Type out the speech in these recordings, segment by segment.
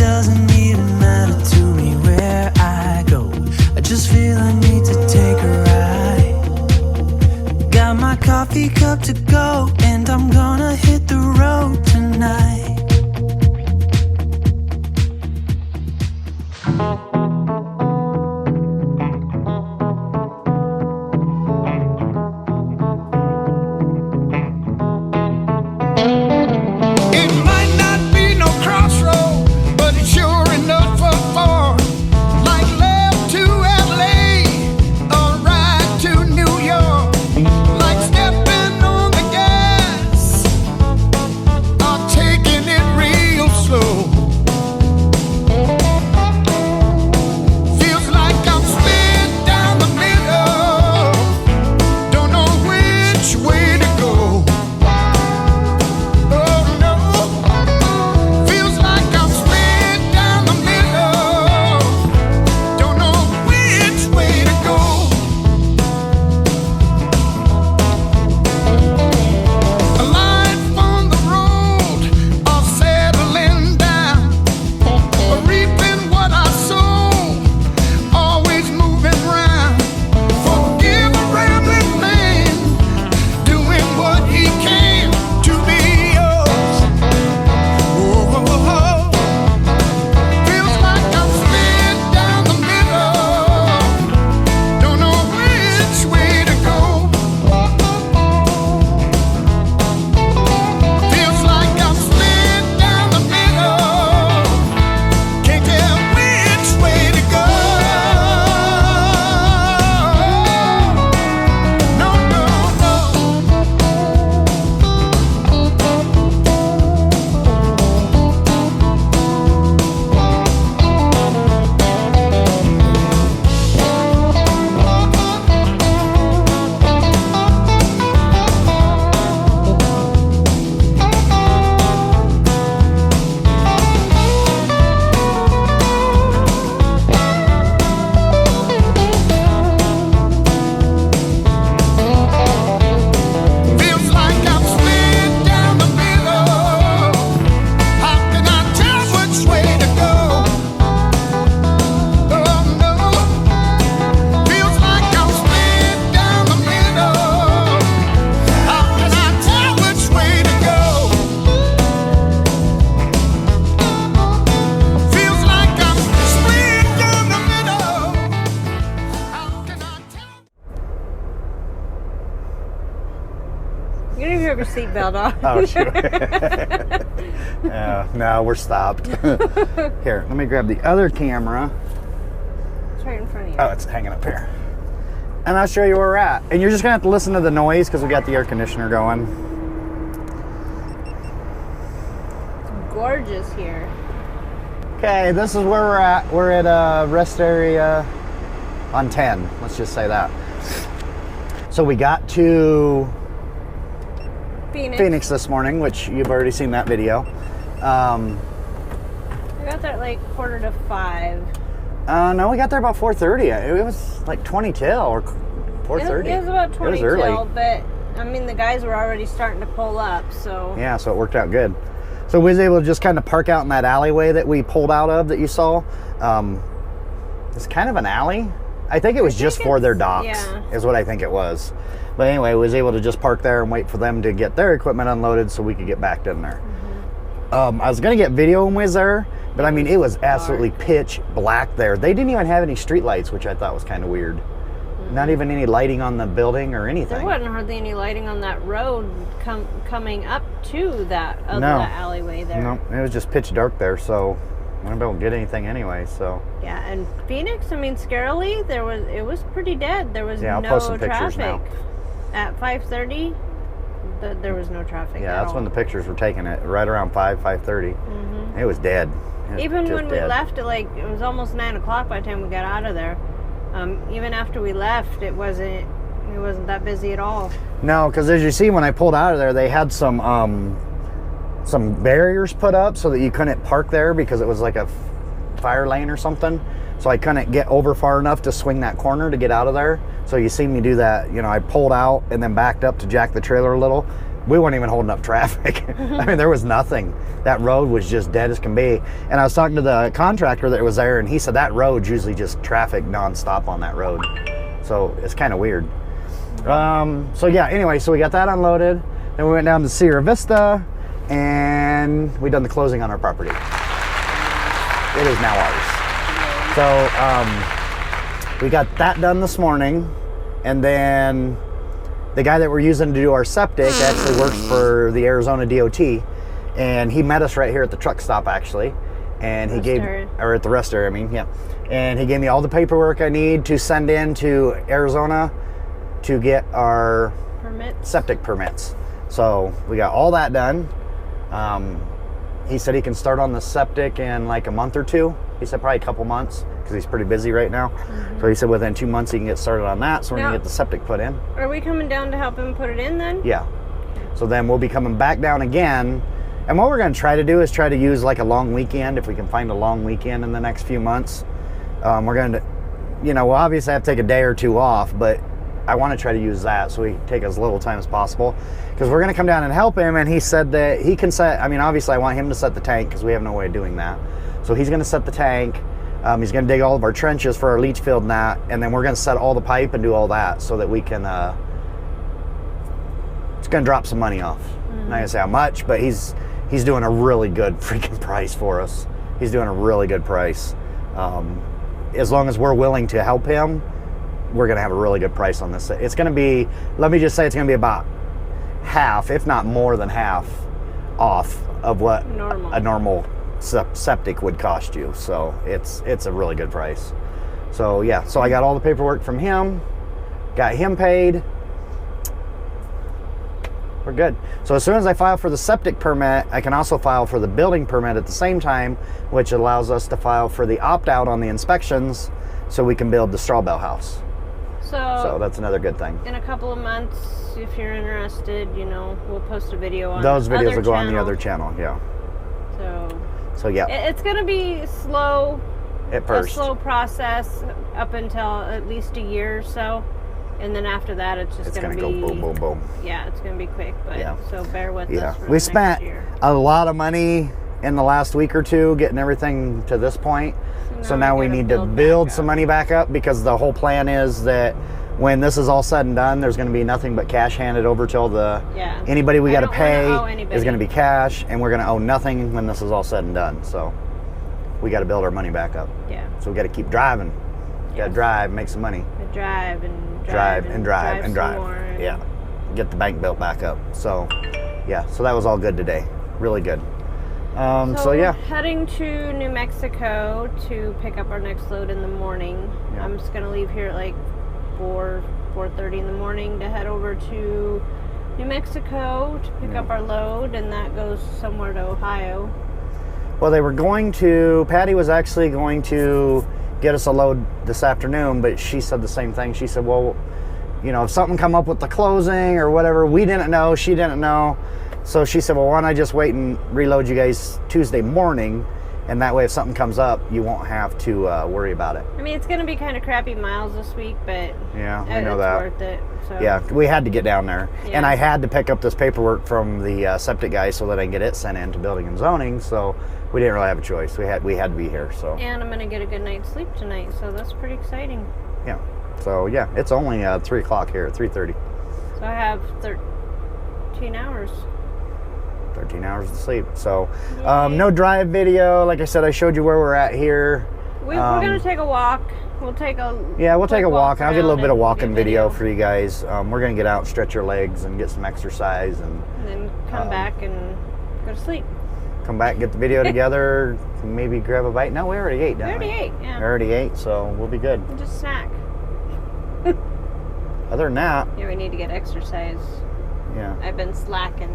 doesn't even matter to me where I go. I just feel I need to take a ride. Got my coffee cup to go, and I'm gonna hit the road tonight. You don't even have your seatbelt on. Oh, shoot. Yeah, no, we're stopped. Here, let me grab the other camera. It's right in front of you. Oh, it's hanging up here. And I'll show you where we're at. And you're just going to have to listen to the noise because we got the air conditioner going. It's gorgeous here. Okay, this is where we're at. We're at a rest area on 10. Let's just say that. So we got to Phoenix this morning, which you've already seen that video. We got there at like 4:45. No, we got there about 4:30. It was like 20 till or 4:30. It was about 20 it was early. till, but I mean the guys were already starting to pull up, so. Yeah, so it worked out good. So we was able to just kind of park out in that alleyway that we pulled out of that you saw. It's kind of an alley. I think it was just for their docks, yeah, is what I think it was. But anyway, we was able to just park there and wait for them to get their equipment unloaded so we could get back in there. Mm-hmm. I was going to get video when we was there, but I mean, it was absolutely pitch black there. They didn't even have any street lights, which I thought was kind of weird. Mm-hmm. Not even any lighting on the building or anything. There wasn't hardly any lighting on that road coming up to that that alleyway there. No, it was just pitch dark there, so we weren't able to get anything anyway. So yeah, and Phoenix, I mean, scarily, it was pretty dead. There was I'll no post some pictures traffic. now. At 5:30, there was no traffic. Yeah, that's when the pictures were taken. It right around 5:30. Mm-hmm. It was dead. Even when we left, it was almost 9 o'clock by the time we got out of there. Even after we left, it wasn't that busy at all. No, because as you see, when I pulled out of there, they had some barriers put up so that you couldn't park there because it was like a fire lane or something. So I couldn't get over far enough to swing that corner to get out of there. So you see me do that. You know, I pulled out and then backed up to jack the trailer a little. we weren't even holding up traffic. I mean, there was nothing. That road was just dead as can be. And I was talking to the contractor that was there, and he said that road's usually just traffic nonstop on that road. So it's kind of weird. So yeah, anyway, so we got that unloaded. Then we went down to Sierra Vista, and we done the closing on our property. It is now ours. So we got that done this morning, and then the guy that we're using to do our septic actually works for the Arizona DOT, and he met us right here at the truck stop actually, and he or at the rest area, I mean, yeah. And he gave me all the paperwork I need to send in to Arizona to get our septic permits. So we got all that done. He said he can start on the septic in like a month or two. He said probably a couple months because he's pretty busy right now. So he said within 2 months he can get started on that. So we're gonna get the septic put in. Are we coming down to help him put it in then? Yeah. So then we'll be coming back down again. And what we're gonna try to do is try to use like a long weekend, if we can find a long weekend in the next few months. We're gonna, you know, we'll obviously have to take a day or two off, but I want to try to use that so we take as little time as possible, because we're going to come down and help him, and he said that he can set, I mean, obviously I want him to set the tank because we have no way of doing that. So he's going to set the tank. He's going to dig all of our trenches for our leach field and that, and then we're going to set all the pipe and do all that so that we can, it's going to drop some money off. I'm not going to say how much, but he's doing a really good freaking price for us. He's doing a really good price. As long as we're willing to help him, we're going to have a really good price on this. It's going to be, let me just say, it's going to be about half, if not more than half, off of what a normal septic would cost you. So it's a really good price. So yeah, so I got all the paperwork from him, got him paid. We're good. So as soon as I file for the septic permit, I can also file for the building permit at the same time, which allows us to file for the opt-out on the inspections so we can build the straw bale house. So that's another good thing. In a couple of months, if you're interested, you know, we'll post a video on those videos will go on the other channel, yeah. So yeah. It's going to be slow. At first. A slow process up until at least a year or so. And then after that, it's just going to go boom, boom, boom. Yeah, it's going to be quick, but so bear with us for we spent a lot of money in the last week or two getting everything to this point. So now we need to build some money back up, because the whole plan is that when this is all said and done, there's going to be nothing but cash handed over till anybody we got to pay is going to be cash, and we're going to owe nothing when this is all said and done. So we got to build our money back up. Yeah. So we got to keep driving. Got to drive, make some money. Drive. More, yeah. Get the bank built back up. So yeah, so that was all good today. Really good. So yeah. Heading to New Mexico to pick up our next load in the morning. Yeah. I'm just gonna leave here at like 4:30 in the morning to head over to New Mexico to pick up our load, and that goes somewhere to Ohio. Well, they were going to, Patty was actually going to get us a load this afternoon, but she said the same thing. She said, well, you know, if something come up with the closing or whatever, we didn't know, she didn't know. So she said, well, why don't I just wait and reload you guys Tuesday morning, and that way if something comes up, you won't have to worry about it. I mean, it's going to be kind of crappy miles this week, but yeah, I know that. It's worth it. So. Yeah, we had to get down there. Yeah. And I had to pick up this paperwork from the septic guy so that I can get it sent in to building and zoning, so we didn't really have a choice. We had to be here. So. And I'm going to get a good night's sleep tonight, so that's pretty exciting. Yeah. So yeah, it's only 3 o'clock here, 3:30. So I have 13 hours. 13 hours of sleep. So no drive video. Like I said, I showed you where we're at here. We're going to take a walk. We'll take a walk. I'll get a little bit of walking video for you guys. We're going to get out and stretch our legs and get some exercise. And then come back and go to sleep. Come back, get the video together, maybe grab a bite. No, we already ate, didn't we? Yeah. We already ate, so we'll be good. And just snack. Other than that. Yeah, we need to get exercise. Yeah. I've been slacking.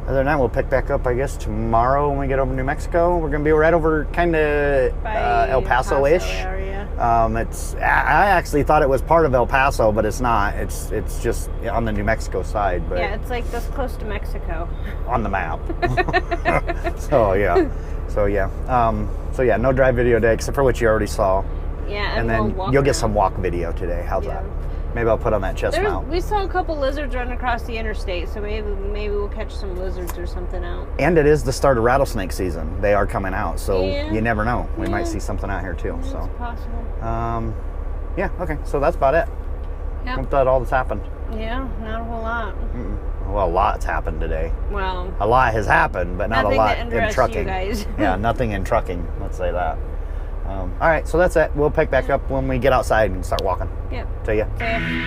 Other than that, we'll pick back up, I guess, tomorrow when we get over to New Mexico. We're going to be right over kind of El Paso-ish. Area. I actually thought it was part of El Paso, but it's not. It's just on the New Mexico side. But yeah, it's like this close to Mexico. On the map. So yeah, no drive video today except for what you already saw. Yeah, and then you'll get some walk video today. How's that? Maybe I'll put on that chest mount. We saw a couple lizards running across the interstate, so maybe we'll catch some lizards or something out. And it is the start of rattlesnake season. They are coming out, so Yeah. you never know. We might Yeah. see something out here too. It's So, possible. yeah, okay. So that's about it. Yep. Hope that all that's happened. Yeah, not a whole lot. Well, a lot's happened today. Well, A lot has happened, but not nothing a lot that in interests trucking. you guys. Yeah, nothing in trucking. Let's say that. All right, so that's it. We'll pick back up when we get outside and start walking. Yep. See ya. See ya.